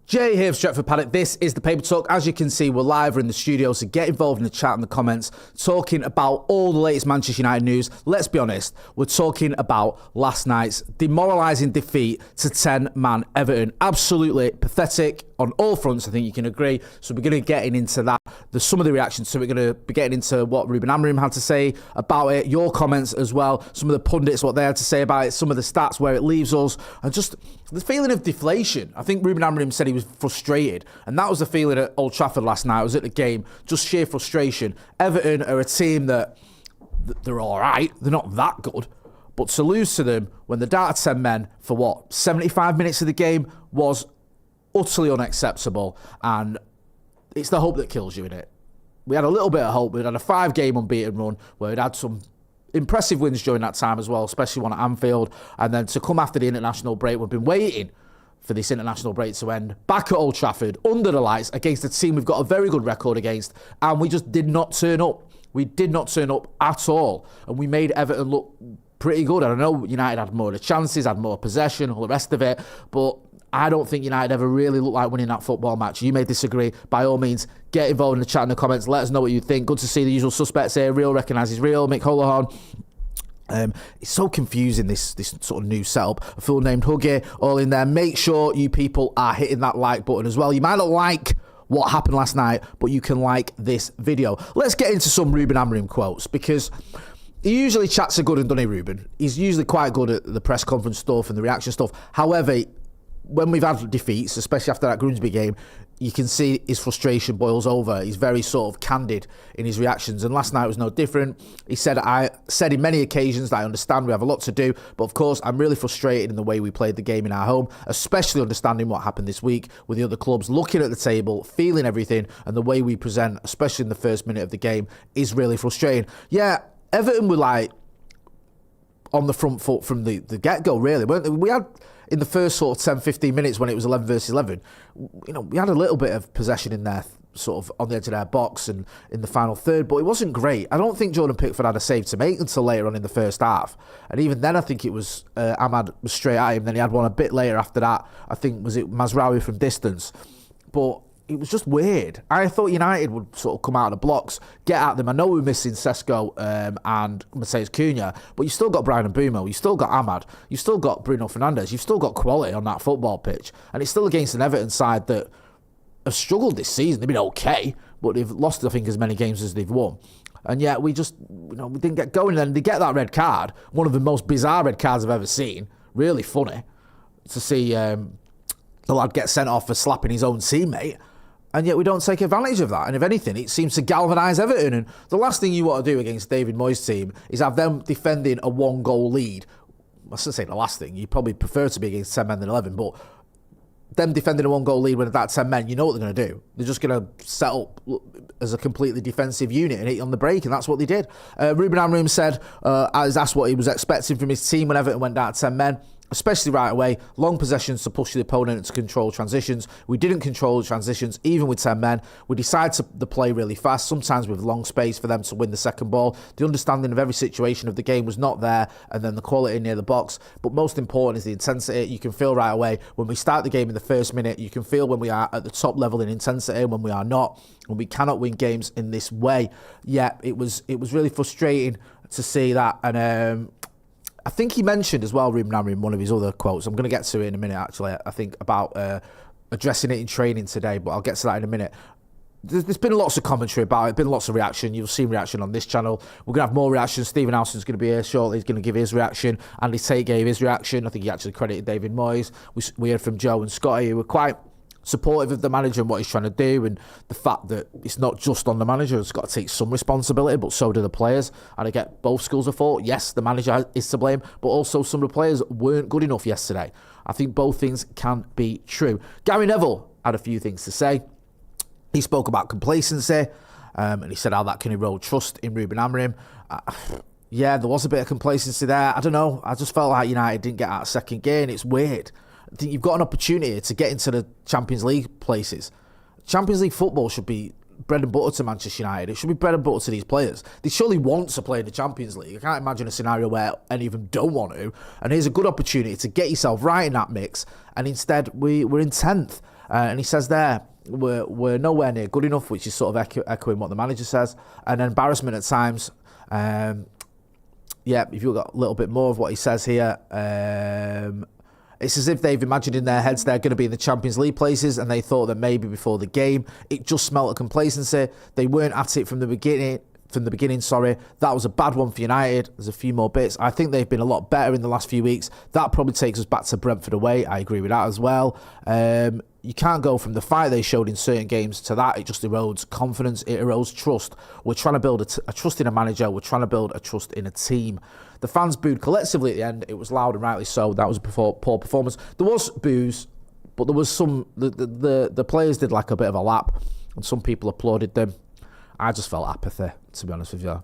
Jay here from Stretford, Paddock. This is the Paper Talk. As you can see, we're live. We're in the studio, so get involved in the chat and the comments, talking about all the latest Manchester United news. Let's be honest, we're talking about last night's demoralising defeat to 10-man Everton. Absolutely pathetic on all fronts, I think you can agree. So we're going to get into that. There's some of the reactions, so we're going to be getting into what Ruben Amorim had to say about it, your comments as well, some of the pundits, what they had to say about it, some of the stats, where it leaves us, and just the feeling of deflation. I think Ruben Amorim said he was frustrated, and that was the feeling at Old Trafford last night. I was at the game, just sheer frustration. Everton are a team that they're all right. They're not that good, but to lose to them when they're down to 10 men for 75 minutes of the game was utterly unacceptable, and it's the hope that kills you, innit? We had a little bit of hope. We'd had a 5-game unbeaten run where we'd had some impressive wins during that time as well, especially one at Anfield, and then to come after the international break, we've been waiting for this international break to end, back at Old Trafford, under the lights, against a team we've got a very good record against, and we just did not turn up. We did not turn up at all, and we made Everton look pretty good. I know United had more of the chances, had more possession, all the rest of it, but I don't think United ever really looked like winning that football match. You may disagree. By all means, get involved in the chat in the comments. Let us know what you think. Good to see the usual suspects here. Real recognises real. Mick Holohan. It's so confusing, this sort of new setup. A full named Huggy, all in there. Make sure you people are hitting that like button as well. You might not like what happened last night, but you can like this video. Let's get into some Ruben Amorim quotes, because he usually chats are good, and doesn't he, Ruben? He's usually quite good at the press conference stuff and the reaction stuff. However, when we've had defeats, especially after that Grimsby game, you can see his frustration boils over. He's very sort of candid in his reactions, and last night was no different. He said, I said in many occasions that I understand we have a lot to do, but of course I'm really frustrated in the way we played the game in our home, especially understanding what happened this week with the other clubs, looking at the table, feeling everything, and the way we present, especially in the first minute of the game, is really frustrating. Yeah, Everton were like on the front foot from the get-go, really, weren't they? We had, in the first sort of 10-15 minutes when it was 11 versus 11, we had a little bit of possession in there, sort of on the edge of their box and in the final third, but it wasn't great. I don't think Jordan Pickford had a save to make until later on in the first half, and even then I think it was Ahmad was straight at him. Then he had one a bit later after that. I think, was it Mazraoui from distance? But it was just weird. I thought United would sort of come out of the blocks, get at them. I know we're missing Sesko and Mateus Cunha, but you've still got Brian Mbeumo, you've still got Ahmad, you've still got Bruno Fernandes, you've still got quality on that football pitch, and it's still against an Everton side that have struggled this season. They've been okay, but they've lost, I think, as many games as they've won. And yet we just, we didn't get going. And then they get that red card, one of the most bizarre red cards I've ever seen. Really funny to see the lad get sent off for slapping his own teammate. And yet we don't take advantage of that. And if anything, it seems to galvanise Everton. And the last thing you want to do against David Moyes' team is have them defending a 1-goal lead. I shouldn't say the last thing. You probably prefer to be against 10 men than 11. But them defending a 1-goal lead when that's 10 men, you know what they're going to do. They're just going to set up as a completely defensive unit and hit on the break. And that's what they did. Ruben Amorim said, I was asked what he was expecting from his team when Everton went down to 10 men. Especially right away, long possessions to push the opponent to control transitions. We didn't control the transitions, even with 10 men. We decided to play really fast, sometimes with long space for them to win the second ball. The understanding of every situation of the game was not there, and then the quality near the box. But most important is the intensity. You can feel right away when we start the game in the first minute. You can feel when we are at the top level in intensity, when we are not, when we cannot win games in this way. Yeah, it was really frustrating to see that. And I think he mentioned as well, Ruben Amorim, in one of his other quotes. I'm going to get to it in a minute, actually. I think about addressing it in training today, but I'll get to that in a minute. There's been lots of commentary about it, been lots of reaction. You've seen reaction on this channel. We're going to have more reactions. Stephen Alston's going to be here shortly. He's going to give his reaction. Andy Tate gave his reaction. I think he actually credited David Moyes. We heard from Joe and Scotty, who were quite supportive of the manager and what he's trying to do, and the fact that it's not just on the manager. It's got to take some responsibility, but so do the players. And I get both schools of thought. Yes, the manager is to blame, but also some of the players weren't good enough yesterday. I think both things can be true. Gary Neville had a few things to say. He spoke about complacency, and he said how that can erode trust in Ruben Amorim. Yeah, there was a bit of complacency there. I don't know. I just felt like United didn't get out of second gear, and it's weird. I think you've got an opportunity to get into the Champions League places. Champions League football should be bread and butter to Manchester United. It should be bread and butter to these players. They surely want to play in the Champions League. I can't imagine a scenario where any of them don't want to. And here's a good opportunity to get yourself right in that mix. And instead, we're in 10th. And he says there, we're nowhere near good enough, which is sort of echoing what the manager says. And embarrassment at times. If you've got a little bit more of what he says here, it's as if they've imagined in their heads they're going to be in the Champions League places, and they thought that maybe before the game it just smelt of complacency. They weren't at it from the beginning. That was a bad one for United. There's a few more bits. I think they've been a lot better in the last few weeks. That probably takes us back to Brentford away. I agree with that as well. You can't go from the fight they showed in certain games to that. It just erodes confidence. It erodes trust. We're trying to build a trust in a manager. We're trying to build a trust in a team. The fans booed collectively at the end. It was loud and rightly so. That was a poor performance. There was boos, but there was some... The players did like a bit of a lap, and some people applauded them. I just felt apathy, to be honest with you.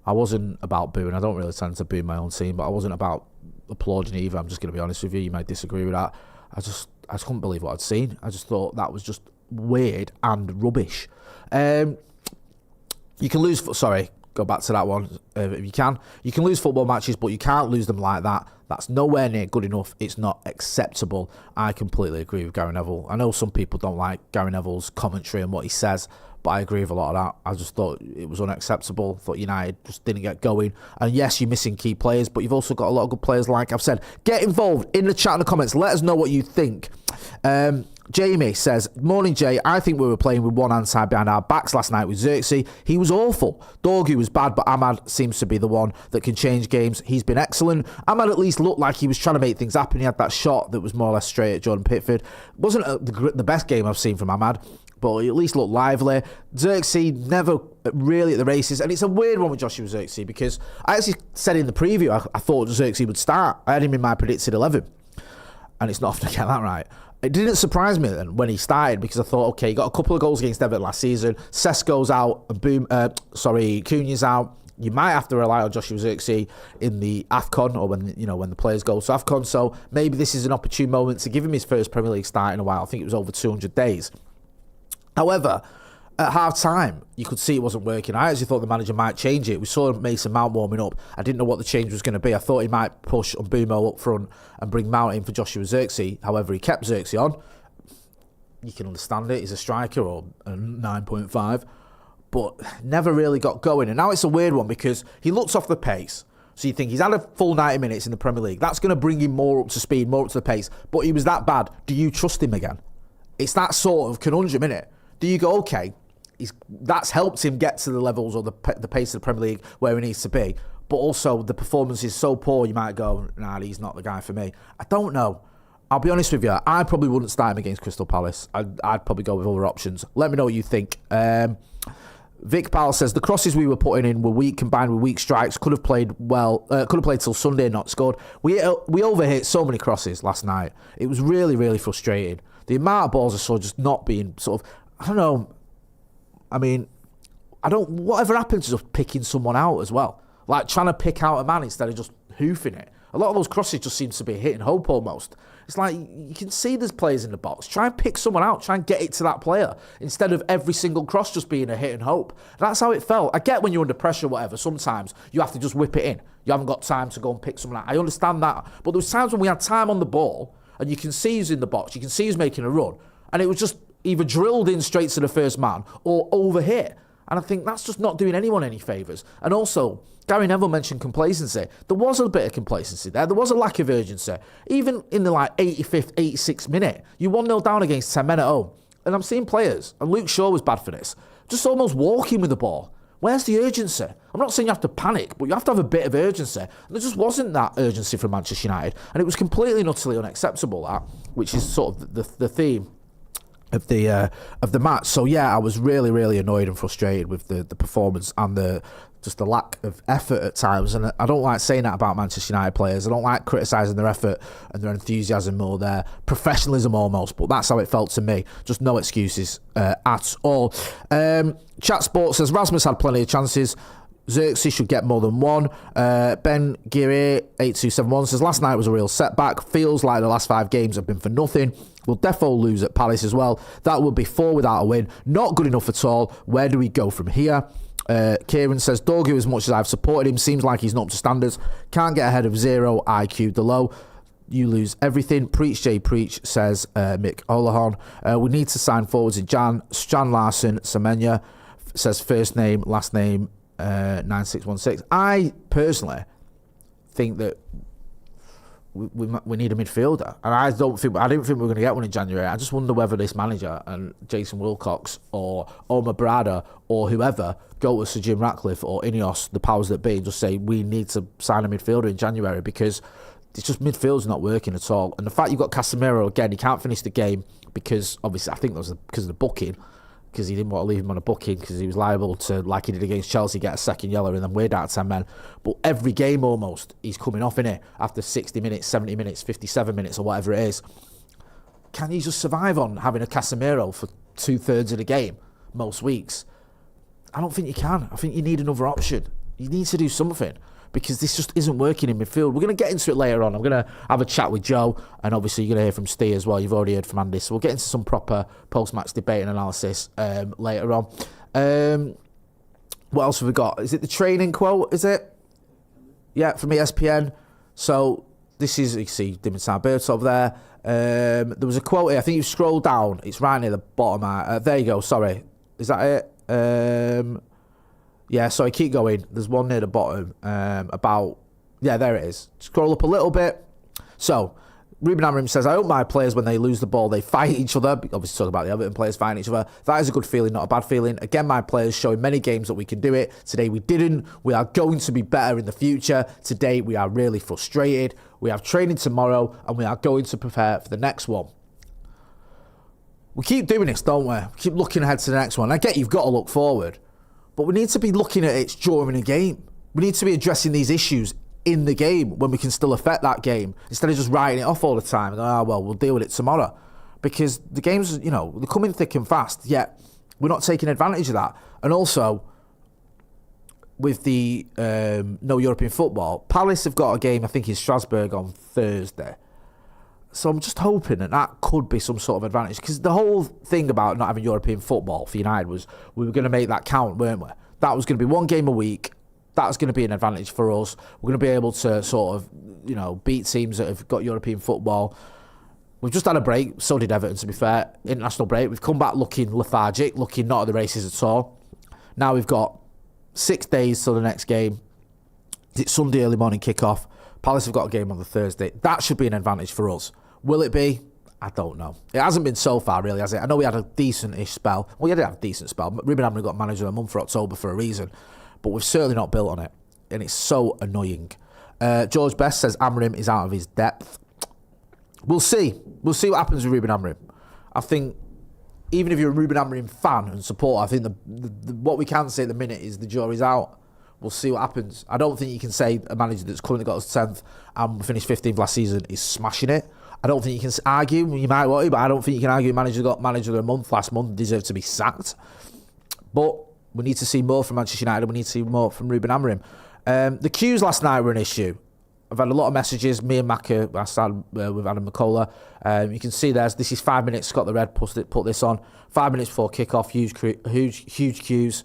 I wasn't about booing. I don't really tend to boo my own team, but I wasn't about applauding either. I'm just going to be honest with you. You might disagree with that. I just couldn't believe what I'd seen. I just thought that was just weird and rubbish. You can lose... Sorry, go back to that one if you can. You can lose football matches, but you can't lose them like that. That's nowhere near good enough. It's not acceptable. I completely agree with Gary Neville. I know some people don't like Gary Neville's commentary and what he says, but I agree with a lot of that. I just thought it was unacceptable. Thought United just didn't get going. And yes, you're missing key players, but you've also got a lot of good players, like I've said. Get involved in the chat and the comments. Let us know what you think. Jamie says, morning Jay, I think we were playing with one hand tied behind our backs last night with Xerxes. He was awful. Dorgu was bad, but Ahmad seems to be the one that can change games. He's been excellent. Ahmad at least looked like he was trying to make things happen. He had that shot that was more or less straight at Jordan Pickford. Wasn't the best game I've seen from Ahmad, but he at least looked lively. Xerxes never really at the races, and it's a weird one with Joshua Xerxes because I actually said in the preview I thought Xerxes would start. I had him in my predicted 11, and it's not often to get that right. It didn't surprise me then when he started because I thought, okay, he got a couple of goals against Everton last season. Sesko's out, and Cunha's out. You might have to rely on Joshua Xerxes in the AFCON or when the players go to AFCON. So maybe this is an opportune moment to give him his first Premier League start in a while. I think it was over 200 days. However, at half-time, you could see it wasn't working. I actually thought the manager might change it. We saw Mason Mount warming up. I didn't know what the change was going to be. I thought he might push Mbumo up front and bring Mount in for Joshua Xerxes. However, he kept Xerxes on. You can understand it. He's a striker or a 9.5. But never really got going. And now it's a weird one because he looks off the pace. So you think he's had a full 90 minutes in the Premier League. That's going to bring him more up to speed, more up to the pace. But he was that bad. Do you trust him again? It's that sort of conundrum, innit? Do you go, okay, that's helped him get to the levels or the pace of the Premier League where he needs to be, but also the performance is so poor you might go, nah, he's not the guy for me. I don't know. I'll be honest with you, I probably wouldn't start him against Crystal Palace. I'd probably go with other options. Let me know what you think. Vic Powell says the crosses we were putting in were weak, combined with weak strikes. Could have played well. Could have played till Sunday and not scored. We overhit so many crosses last night. It was really, really frustrating. The amount of balls I saw just not being sort of, I don't know. I mean, whatever happened to just picking someone out as well? Like trying to pick out a man instead of just hoofing it. A lot of those crosses just seem to be hitting hope almost. It's like you can see there's players in the box. Try and pick someone out. Try and get it to that player instead of every single cross just being a hit and hope. That's how it felt. I get when you're under pressure, whatever. Sometimes you have to just whip it in. You haven't got time to go and pick someone out. I understand that. But there was times when we had time on the ball and you can see who's in the box. You can see who's making a run. And it was just either drilled in straight to the first man or over here. And I think that's just not doing anyone any favours. And also, Gary Neville mentioned complacency. There was a bit of complacency there. There was a lack of urgency. Even in the 85th, 86th minute, you 1-0 down against 10 men at home. And I'm seeing players, and Luke Shaw was bad for this, just almost walking with the ball. Where's the urgency? I'm not saying you have to panic, but you have to have a bit of urgency. And there just wasn't that urgency from Manchester United. And it was completely and utterly unacceptable, that, which is sort of the theme of the match. So yeah, I was really, really annoyed and frustrated with the performance and the lack of effort at times. And I don't like saying that about Manchester United players. I don't like criticising their effort and their enthusiasm or their professionalism almost, but that's how it felt to me. Just no excuses at all. Chat Sport says Rasmus had plenty of chances. Xerxes should get more than one. Ben Giri 8271 says last night was a real setback. Feels like the last 5 games have been for nothing. We'll defo lose at Palace as well. That would be 4 without a win. Not good enough at all. Where do we go from here? Kieran says Dorgu, as much as I've supported him, seems like he's not up to standards. Can't get ahead of 0 IQ Delo. You lose everything. Preach, Jay, preach, says Mick Olahan. We need to sign forwards in Jan Larson, Semenya, says first name, last name, 9616. I personally think that we need a midfielder, and I didn't think we were going to get one in January. I just wonder whether this manager and Jason Wilcox or Omar Brada or whoever go to Sir Jim Ratcliffe or Ineos, the powers that be, and just say we need to sign a midfielder in January, because it's just midfield's not working at all. And the fact you've got Casemiro again, he can't finish the game because obviously I think that was because of the booking, because he didn't want to leave him on a booking because he was liable to, like he did against Chelsea, get a second yellow and then we're down 10 men. But every game almost, he's coming off in it after 60 minutes, 70 minutes, 57 minutes or whatever it is. Can you just survive on having a Casemiro for 2/3 of the game most weeks? I don't think you can. I think you need another option. You need to do something, because this just isn't working in midfield. We're going to get into it later on. I'm going to have a chat with Joe, and obviously you're going to hear from Steve as well. You've already heard from Andy, so we'll get into some proper post-match debate and analysis later on. What else have we got? Is it the training quote, is it? Yeah, from ESPN. So this is, you see Dimitar Bertov there. There was a quote here. I think you scroll down. It's right near the bottom. There you go, sorry. Is that it? Yeah, sorry, keep going. There's one near the bottom about... Yeah, there it is. Scroll up a little bit. So, Ruben Amorim says, I hope my players, when they lose the ball, they fight each other. Obviously, talking about the Everton players fighting each other. That is a good feeling, not a bad feeling. Again, my players showing many games that we can do it. Today, we didn't. We are going to be better in the future. Today, we are really frustrated. We have training tomorrow, and we are going to prepare for the next one. We keep doing this, don't we? We keep looking ahead to the next one. I get you've got to look forward. But we need to be looking at it during a game. We need to be addressing these issues in the game when we can still affect that game, instead of just writing it off all the time and well, we'll deal with it tomorrow. Because the games, they're coming thick and fast, yet we're not taking advantage of that. And also, with the no European football, Palace have got a game, I think, in Strasbourg on Thursday. So I'm just hoping that could be some sort of advantage, because the whole thing about not having European football for United was we were going to make that count, weren't we? That was going to be one game a week. That was going to be an advantage for us. We're going to be able to sort of, beat teams that have got European football. We've just had a break. So did Everton, to be fair. International break. We've come back looking lethargic, looking not at the races at all. Now we've got 6 days till the next game. It's Sunday early morning kickoff. Palace have got a game on the Thursday. That should be an advantage for us. Will it be? I don't know. It hasn't been so far, really, has it? I know we had a decent-ish spell. Well, we did have a decent spell. Ruben Amorim got manager of the month for October for a reason. But we've certainly not built on it. And it's so annoying. George Best says Amorim is out of his depth. We'll see. We'll see what happens with Ruben Amorim. I think, even if you're a Ruben Amorim fan and supporter, I think what we can say at the minute is the jury's out. We'll see what happens. I don't think you can say a manager that's currently got us 10th and finished 15th last season is smashing it. I don't think you can argue. You might want to, but I don't think you can argue manager got manager of the month last month, deserved to be sacked. But we need to see more from Manchester United. We need to see more from Ruben Amorim. The queues last night were an issue. I've had a lot of messages. Me and Macca, I started with Adam McCullough. You can see this is 5 minutes. Scott the Red put this on. 5 minutes before kickoff. Huge queues.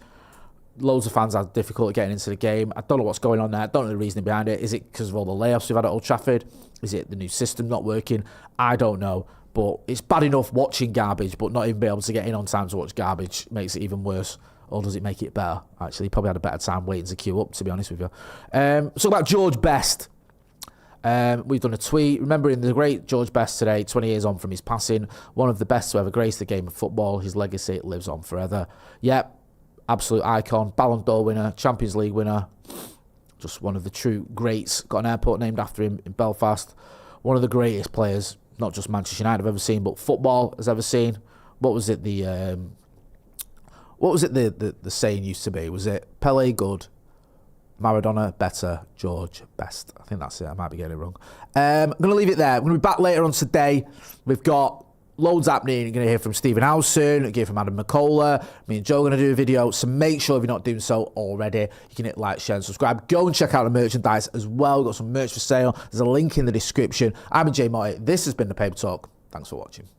Loads of fans had difficulty getting into the game. I don't know what's going on there. I don't know the reasoning behind it. Is it because of all the layoffs we've had at Old Trafford? Is it the new system not working? I don't know. But it's bad enough watching garbage, but not even be able to get in on time to watch garbage makes it even worse. Or does it make it better? Actually, you probably had a better time waiting to queue up, to be honest with you. So about George Best. We've done a tweet remembering the great George Best today, 20 years on from his passing. One of the best to ever grace the game of football. His legacy lives on forever. Yep. Absolute icon, Ballon d'Or winner, Champions League winner, just one of the true greats. Got an airport named after him in Belfast. One of the greatest players, not just Manchester United have ever seen, but football has ever seen. What was it the saying used to be? Was it Pele good, Maradona better, George best? I think that's it. I might be getting it wrong. I'm going to leave it there. I'm going to be back later on today. We've got loads happening. You're going to hear from Stephen Howson, you're going to hear from Adam McCullough. Me and Joe are going to do a video, so make sure if you're not doing so already, you can hit like, share and subscribe. Go and check out the merchandise as well. We've got some merch for sale. There's a link in the description. I've been Jay Motti. This has been The Paper Talk. Thanks for watching.